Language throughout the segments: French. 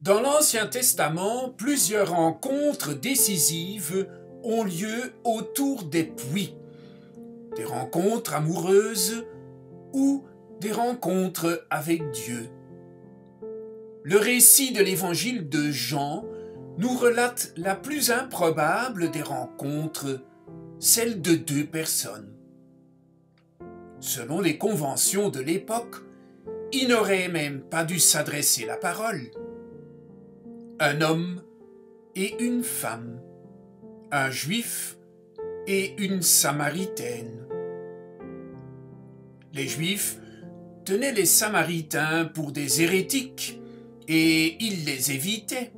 Dans l'Ancien Testament, plusieurs rencontres décisives ont lieu autour des puits. Des rencontres amoureuses ou des rencontres avec Dieu. Le récit de l'évangile de Jean nous relate la plus improbable des rencontres, celle de deux personnes. Selon les conventions de l'époque, il n'aurait même pas dû s'adresser la parole. Un homme et une femme, un juif et une samaritaine. Les juifs tenaient les samaritains pour des hérétiques et ils les évitaient.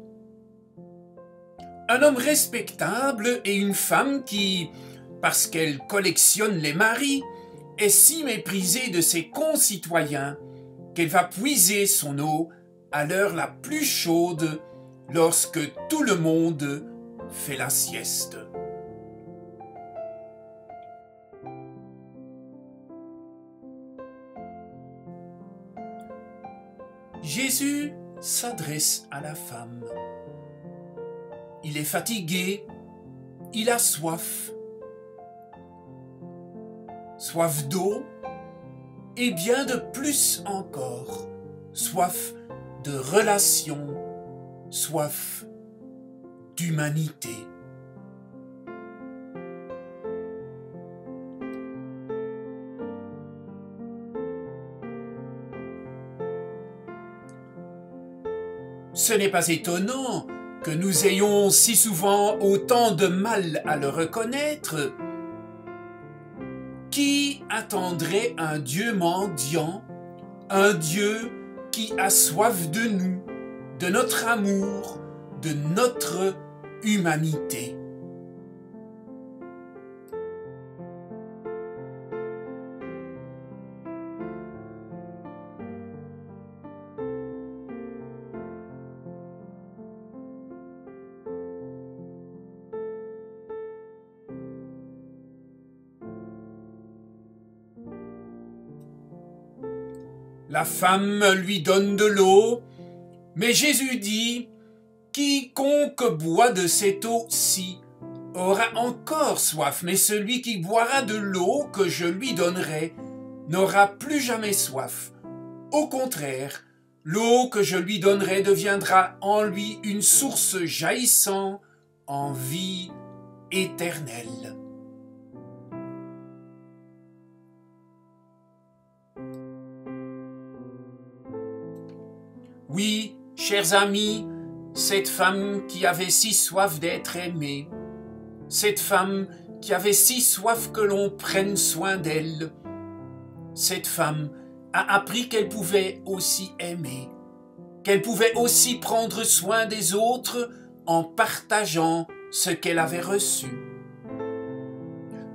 Un homme respectable et une femme qui, parce qu'elle collectionne les maris, est si méprisée de ses concitoyens qu'elle va puiser son eau à l'heure la plus chaude lorsque tout le monde fait la sieste. Jésus s'adresse à la femme. Il est fatigué, il a soif. Soif d'eau et bien de plus encore, soif de relation, soif d'humanité. Ce n'est pas étonnant que nous ayons si souvent autant de mal à le reconnaître. Qui attendrait un Dieu mendiant, un Dieu qui a soif de nous, de notre amour, de notre humanité? La femme lui donne de l'eau, mais Jésus dit « Quiconque boit de cette eau-ci aura encore soif, mais celui qui boira de l'eau que je lui donnerai n'aura plus jamais soif. Au contraire, l'eau que je lui donnerai deviendra en lui une source jaillissant en vie éternelle. » Oui, chers amis, cette femme qui avait si soif d'être aimée, cette femme qui avait si soif que l'on prenne soin d'elle, cette femme a appris qu'elle pouvait aussi aimer, qu'elle pouvait aussi prendre soin des autres en partageant ce qu'elle avait reçu.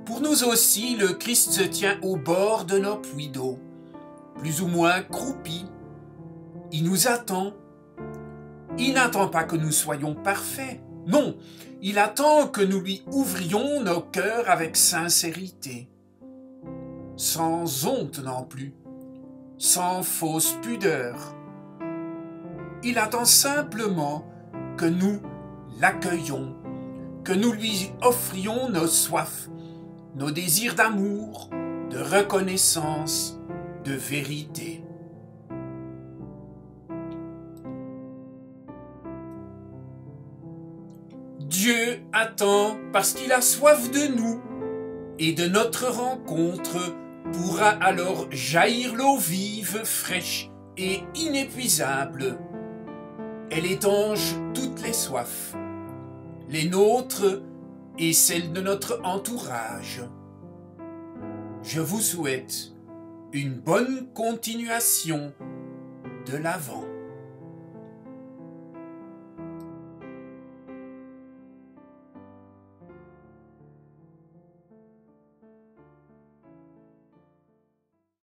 Pour nous aussi, le Christ se tient au bord de nos puits d'eau, plus ou moins croupis. Il nous attend. Il n'attend pas que nous soyons parfaits. Non, il attend que nous lui ouvrions nos cœurs avec sincérité. Sans honte non plus, sans fausse pudeur. Il attend simplement que nous l'accueillions, que nous lui offrions nos soifs, nos désirs d'amour, de reconnaissance, de vérité. Dieu attend parce qu'il a soif de nous, et de notre rencontre pourra alors jaillir l'eau vive, fraîche et inépuisable. Elle étanche toutes les soifs, les nôtres et celles de notre entourage. Je vous souhaite une bonne continuation de l'Avent.